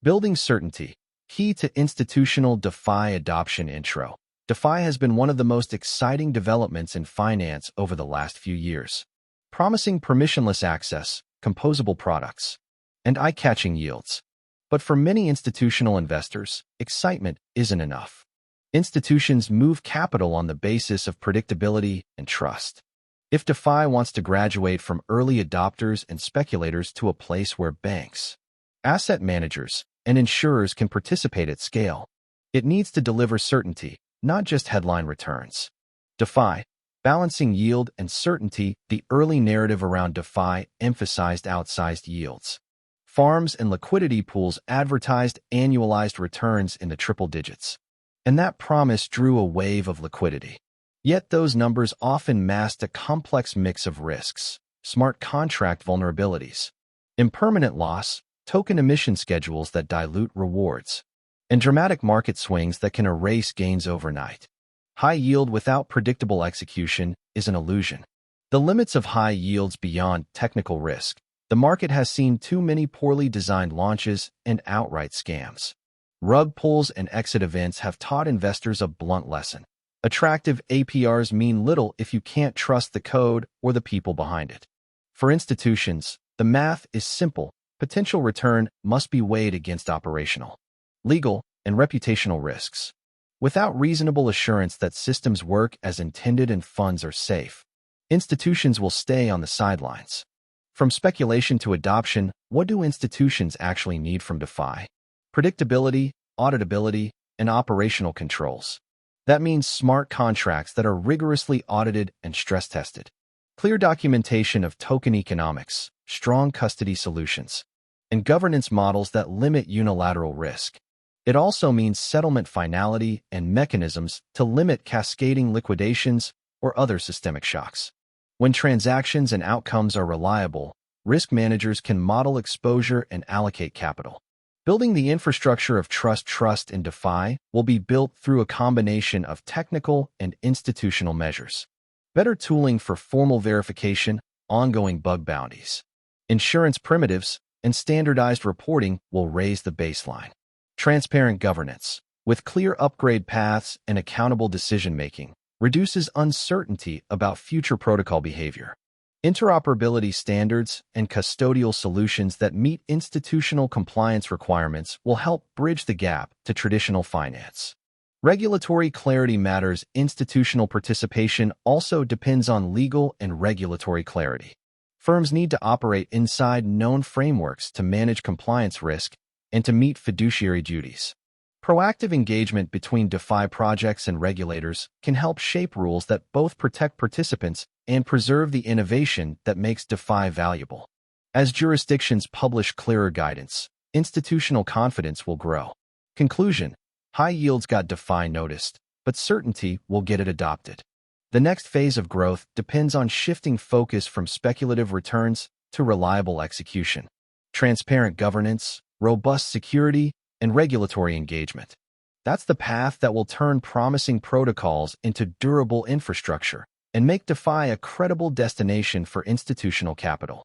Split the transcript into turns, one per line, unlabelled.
Building certainty. Key to institutional DeFi adoption intro. DeFi has been one of the most exciting developments in finance over the last few years, promising permissionless access, composable products, and eye-catching yields. But for many institutional investors, excitement isn't enough. Institutions move capital on the basis of predictability and trust. If DeFi wants to graduate from early adopters and speculators to a place where banks, asset managers, and insurers can participate at scale, it needs to deliver certainty, not just headline returns. DeFi, balancing yield and certainty. The early narrative around DeFi emphasized outsized yields. Farms and liquidity pools advertised annualized returns in the triple digits, and that promise drew a wave of liquidity. Yet those numbers often masked a complex mix of risks: smart contract vulnerabilities, impermanent loss, token emission schedules that dilute rewards, and dramatic market swings that can erase gains overnight. High yield without predictable execution is an illusion. The limits of high yields beyond technical risk. The market has seen too many poorly designed launches and outright scams. Rug pulls and exit events have taught investors a blunt lesson. Attractive APRs mean little if you can't trust the code or the people behind it. For institutions, the math is simple. Potential return must be weighed against operational, legal, and reputational risks. Without reasonable assurance that systems work as intended and funds are safe, institutions will stay on the sidelines. From speculation to adoption, what do institutions actually need from DeFi? Predictability, auditability, and operational controls. That means smart contracts that are rigorously audited and stress-tested. Clear documentation of token economics, strong custody solutions, and governance models that limit unilateral risk. It also means settlement finality and mechanisms to limit cascading liquidations or other systemic shocks. When transactions and outcomes are reliable, risk managers can model exposure and allocate capital. Building the infrastructure of trust in DeFi will be built through a combination of technical and institutional measures. Better tooling for formal verification, ongoing bug bounties, insurance primitives, and standardized reporting will raise the baseline. Transparent governance, with clear upgrade paths and accountable decision-making, reduces uncertainty about future protocol behavior. Interoperability standards and custodial solutions that meet institutional compliance requirements will help bridge the gap to traditional finance. Regulatory clarity matters. Institutional participation also depends on legal and regulatory clarity. Firms need to operate inside known frameworks to manage compliance risk and to meet fiduciary duties. Proactive engagement between DeFi projects and regulators can help shape rules that both protect participants and preserve the innovation that makes DeFi valuable. As jurisdictions publish clearer guidance, institutional confidence will grow. Conclusion: high yields got DeFi noticed, but certainty will get it adopted. The next phase of growth depends on shifting focus from speculative returns to reliable execution. Transparent governance, robust security, and regulatory engagement. That's the path that will turn promising protocols into durable infrastructure and make DeFi a credible destination for institutional capital.